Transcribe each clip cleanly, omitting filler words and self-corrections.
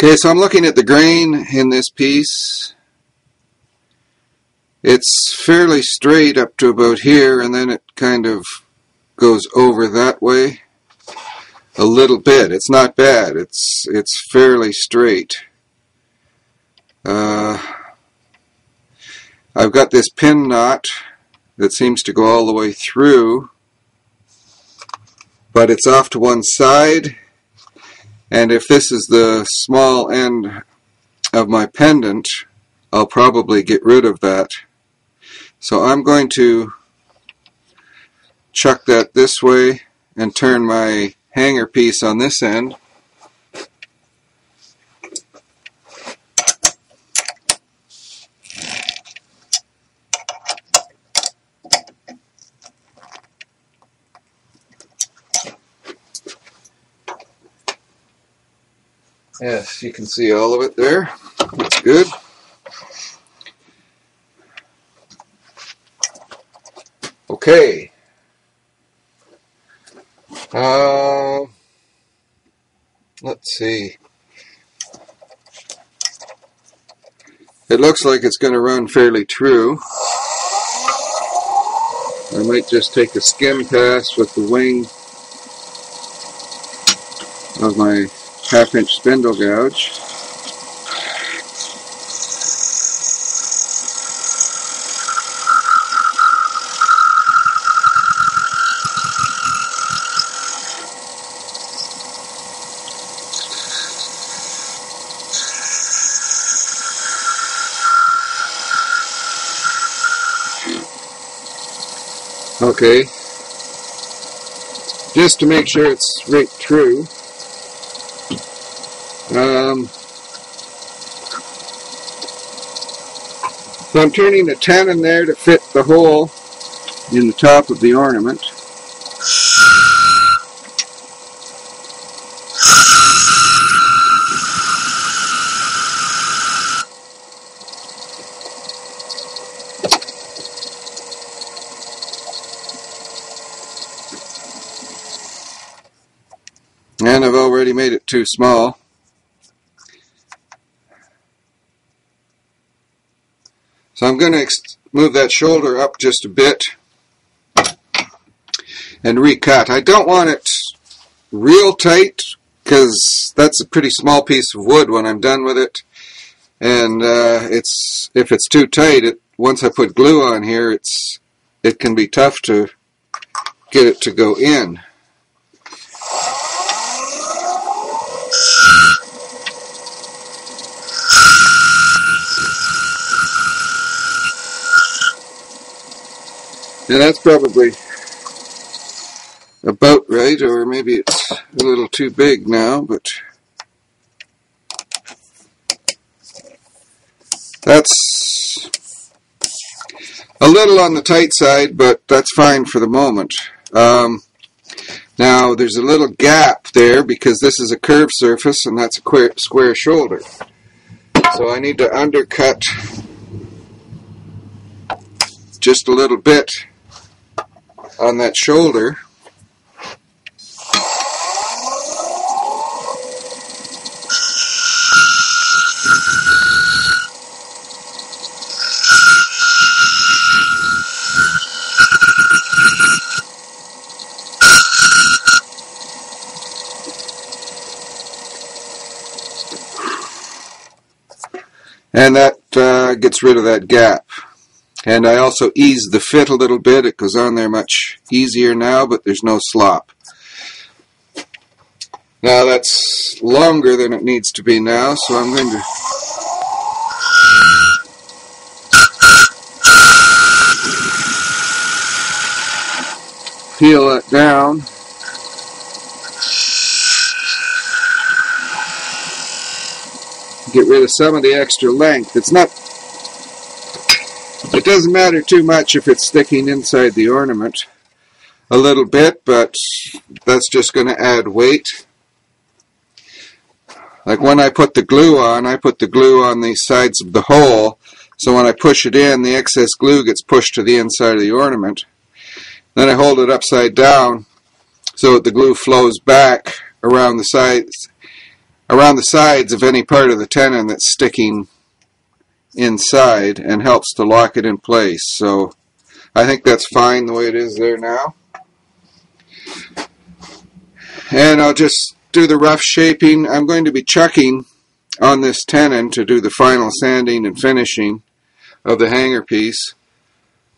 Okay, so I'm looking at the grain in this piece. It's fairly straight up to about here, and then it kind of goes over that way a little bit. It's not bad. It's fairly straight. I've got this pin knot that seems to go all the way through, but it's off to one side, and if this is the small end of my pendant, I'll probably get rid of that. So I'm going to chuck that this way and turn my hanger piece on this end. Yes, you can see all of it there. That's good. Okay. Let's see. It looks like it's going to run fairly true. I might just take a skim pass with the wing of my 1/2-inch spindle gouge. Okay, just to make sure it's right true. So I'm turning the tenon there to fit the hole in the top of the ornament. And I've already made it too small. So I'm going to move that shoulder up just a bit and recut. I don't want it real tight because that's a pretty small piece of wood when I'm done with it. And if it's too tight, once I put glue on here, it can be tough to get it to go in. And that's probably about right, or maybe it's a little too big now, but that's a little on the tight side, but that's fine for the moment. Now there's a little gap there because this is a curved surface and that's a square shoulder. So I need to undercut just a little bit on that shoulder. And that gets rid of that gap. And I also ease the fit a little bit. It goes on there much easier now, but there's no slop. Now that's longer than it needs to be now, so I'm going to peel that down. Get rid of some of the extra length. It doesn't matter too much if it's sticking inside the ornament a little bit, but that's just going to add weight. Like when I put the glue on the sides of the hole, so when I push it in, the excess glue gets pushed to the inside of the ornament. Then I hold it upside down so that the glue flows back around the sides around the sides of any part of the tenon that's sticking inside and helps to lock it in place. So I think that's fine the way it is there now. And I'll just do the rough shaping. I'm going to be chucking on this tenon to do the final sanding and finishing of the hanger piece.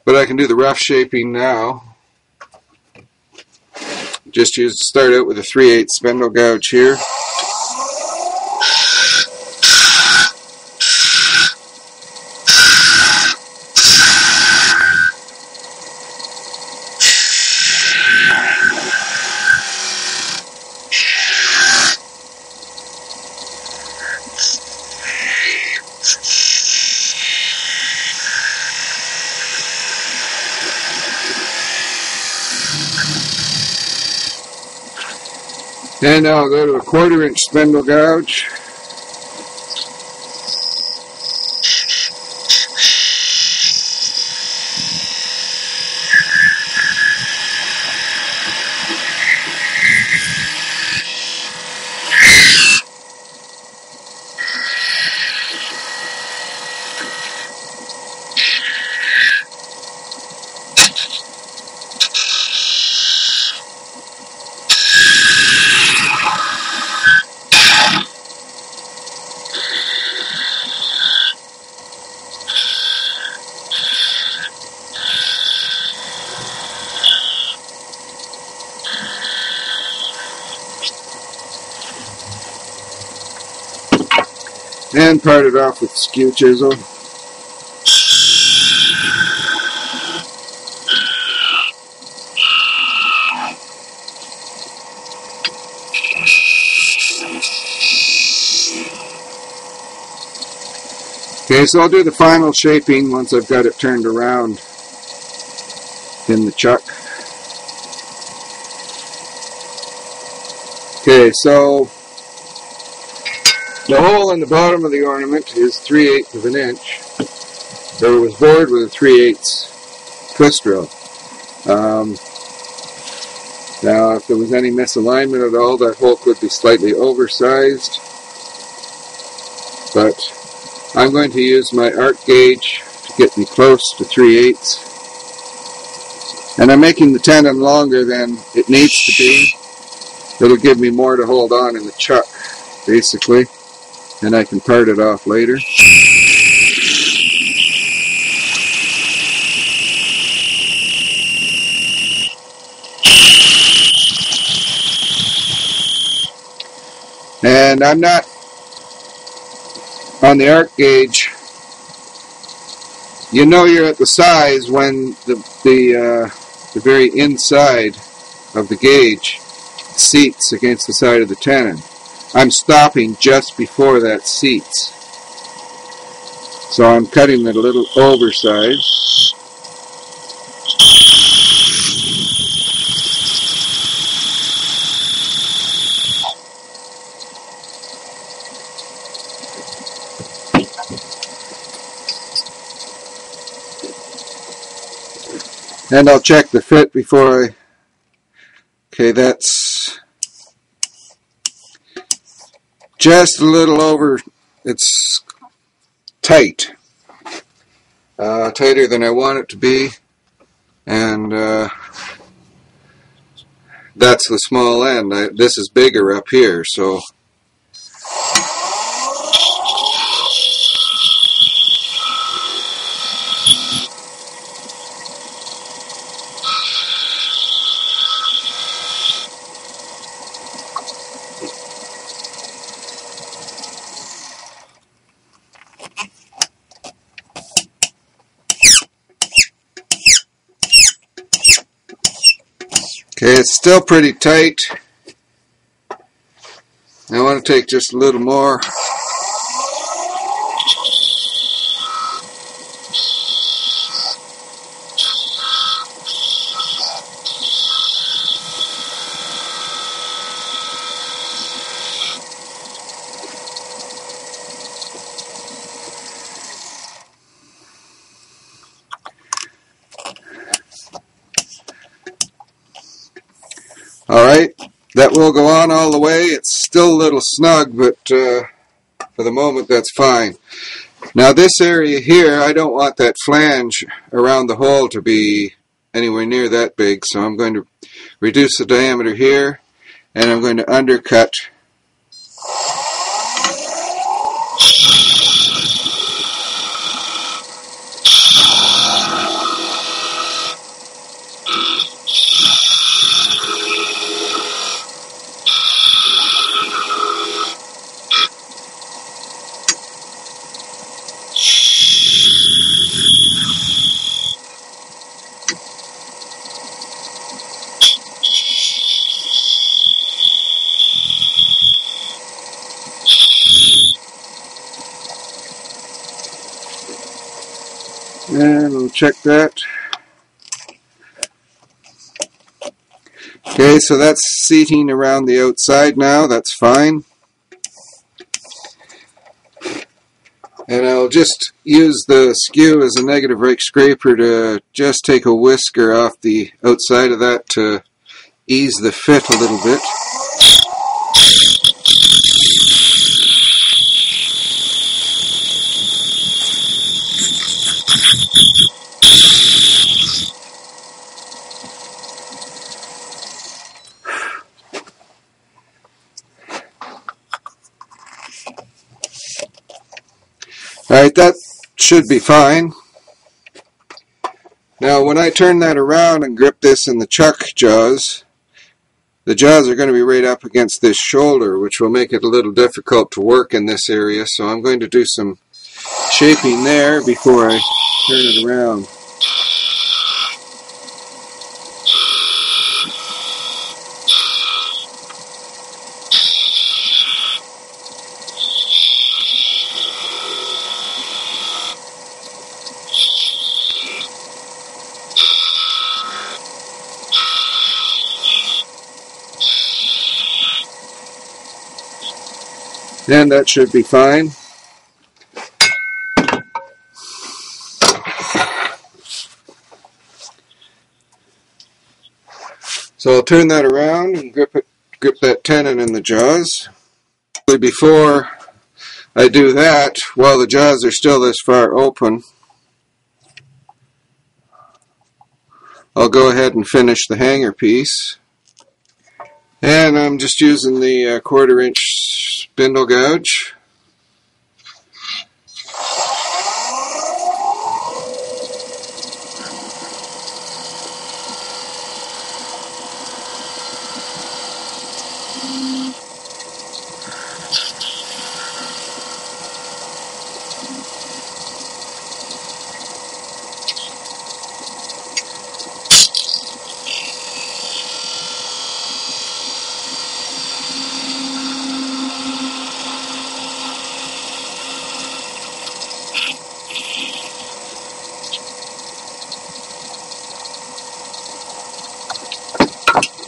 But I can do the rough shaping now. Just start out with a 3/8 spindle gouge here. And I'll go to a 1/4 inch spindle gouge. And part it off with a skew chisel. Okay, so I'll do the final shaping once I've got it turned around in the chuck. Okay, so the hole in the bottom of the ornament is 3/8 of an inch. So it was bored with a 3/8 twist drill. Now, if there was any misalignment at all, that hole could be slightly oversized. But I'm going to use my arc gauge to get me close to 3/8. And I'm making the tenon longer than it needs to be. It'll give me more to hold on in the chuck, basically. And I can part it off later. And I'm not on the arc gauge. You know you're at the size when the very inside of the gauge seats against the side of the tenon. I'm stopping just before that seats. So I'm cutting it a little oversized. And I'll check the fit before I... Okay, that's just a little over, it's tight. Tighter than I want it to be. And that's the small end. This is bigger up here, so... Okay, it's still pretty tight. I want to take just a little more. Alright, that will go on all the way. It's still a little snug, but for the moment that's fine. Now this area here, I don't want that flange around the hole to be anywhere near that big, so I'm going to reduce the diameter here, and I'm going to undercut. And we'll check that. Okay, so that's seating around the outside now. That's fine. And I'll just use the skew as a negative rake scraper to just take a whisker off the outside of that to ease the fit a little bit. Alright, that should be fine. Now when I turn that around and grip this in the chuck jaws, the jaws are going to be right up against this shoulder, which will make it a little difficult to work in this area, so I'm going to do some shaping there before I turn it around. And that should be fine. So I'll turn that around and grip that tenon in the jaws. Before I do that, while the jaws are still this far open, I'll go ahead and finish the hanger piece. And I'm just using the 1/4 inch spindle gouge.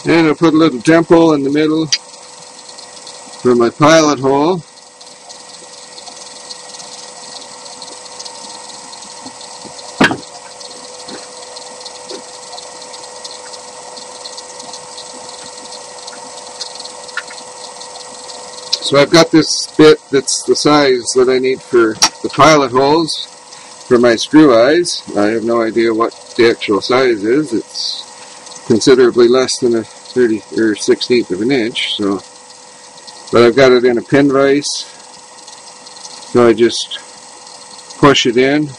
And I'll put a little dimple in the middle for my pilot hole. So I've got this bit that's the size that I need for the pilot holes for my screw eyes. I have no idea what the actual size is. It's considerably less than a 30 or 16th of an inch, so, but I've got it in a pin vise, so I just push it in,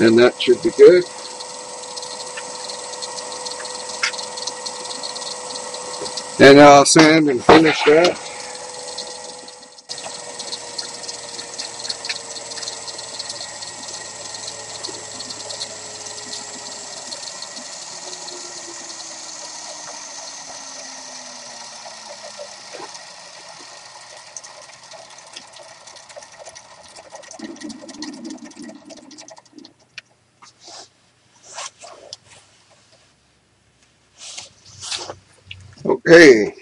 and that should be good. And I'll sand and finish that. Okay.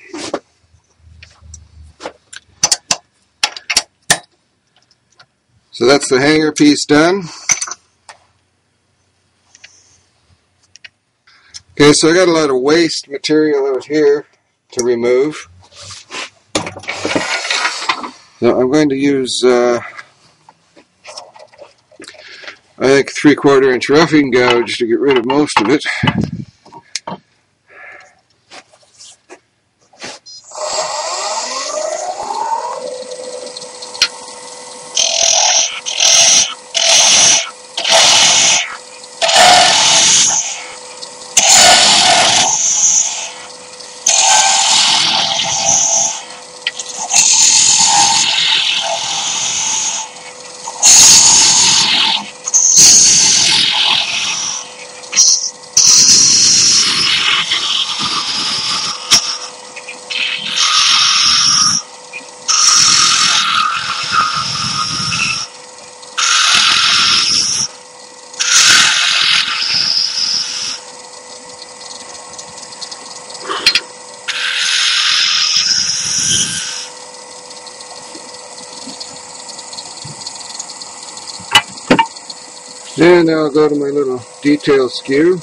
So that's the hanger piece done. Okay, so I got a lot of waste material out here. to remove. So I'm going to use, I think, 3/4 inch roughing gouge to get rid of most of it. And I'll go to my little detail skew.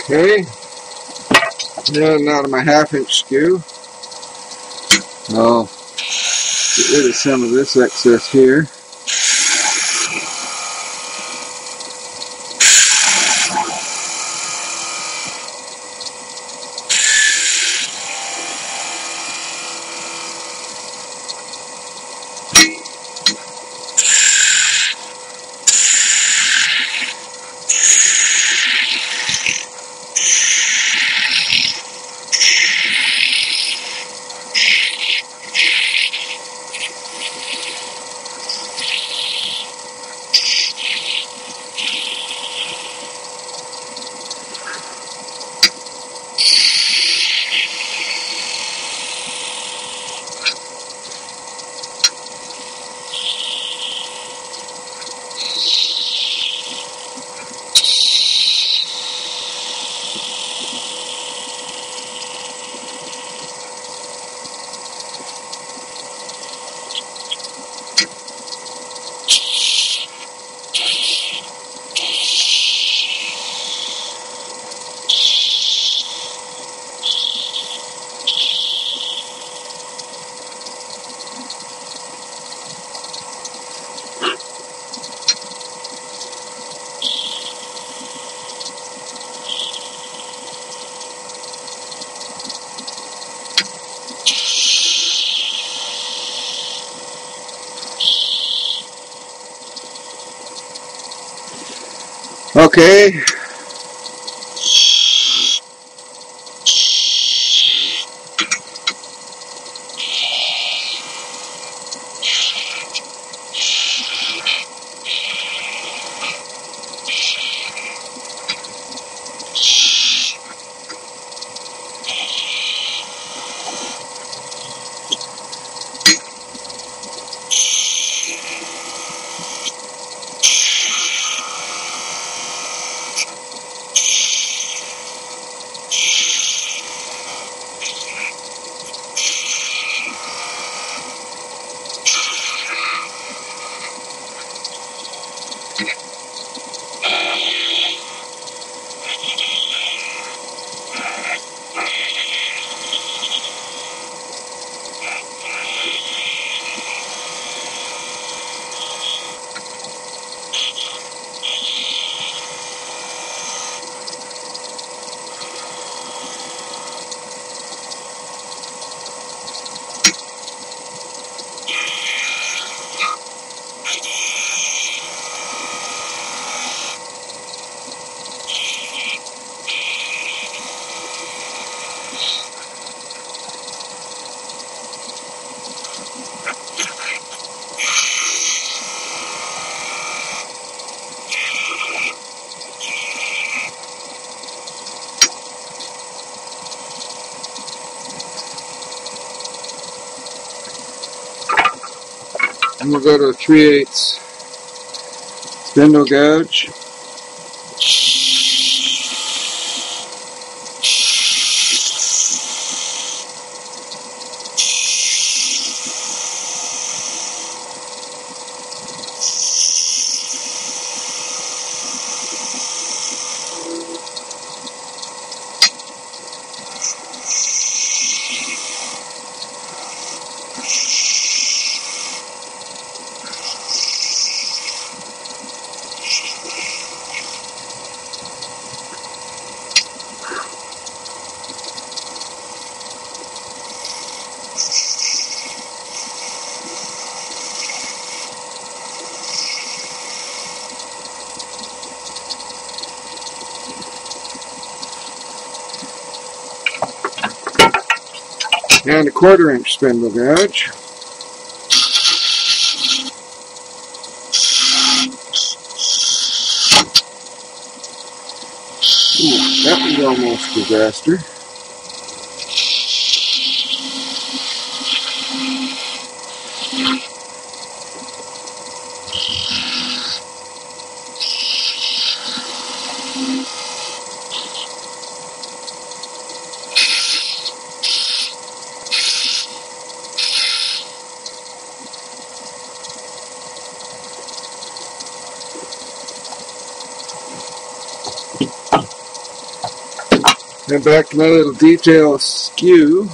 Okay, and now to my 1/2 inch skew. I'll get rid of some of this excess here. Okay. And we'll go to a 3/8 spindle gouge. And a 1/4" spindle gouge. Ooh, that was almost a disaster. And back to my little detail skew.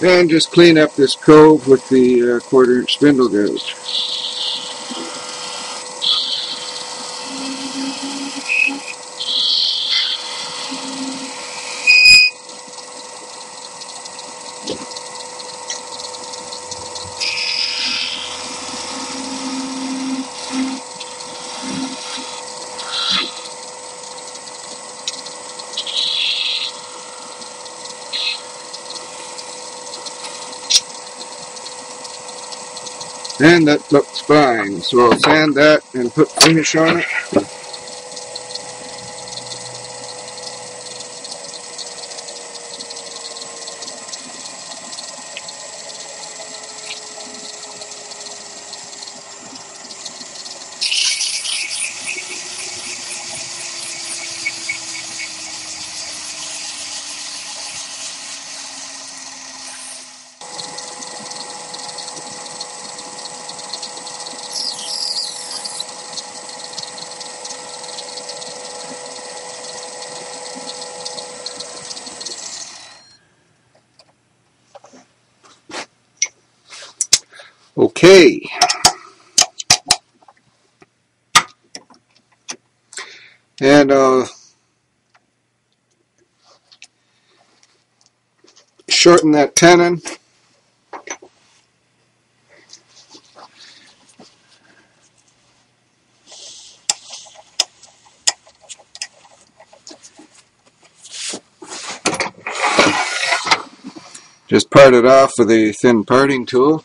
And just clean up this cove with the 1/4" spindle gouge. And that looks fine. So I'll sand that and put finish on it. Okay. And shorten that tenon. Just part it off with a thin parting tool.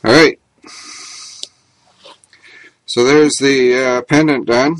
Alright, so there's the pendant done.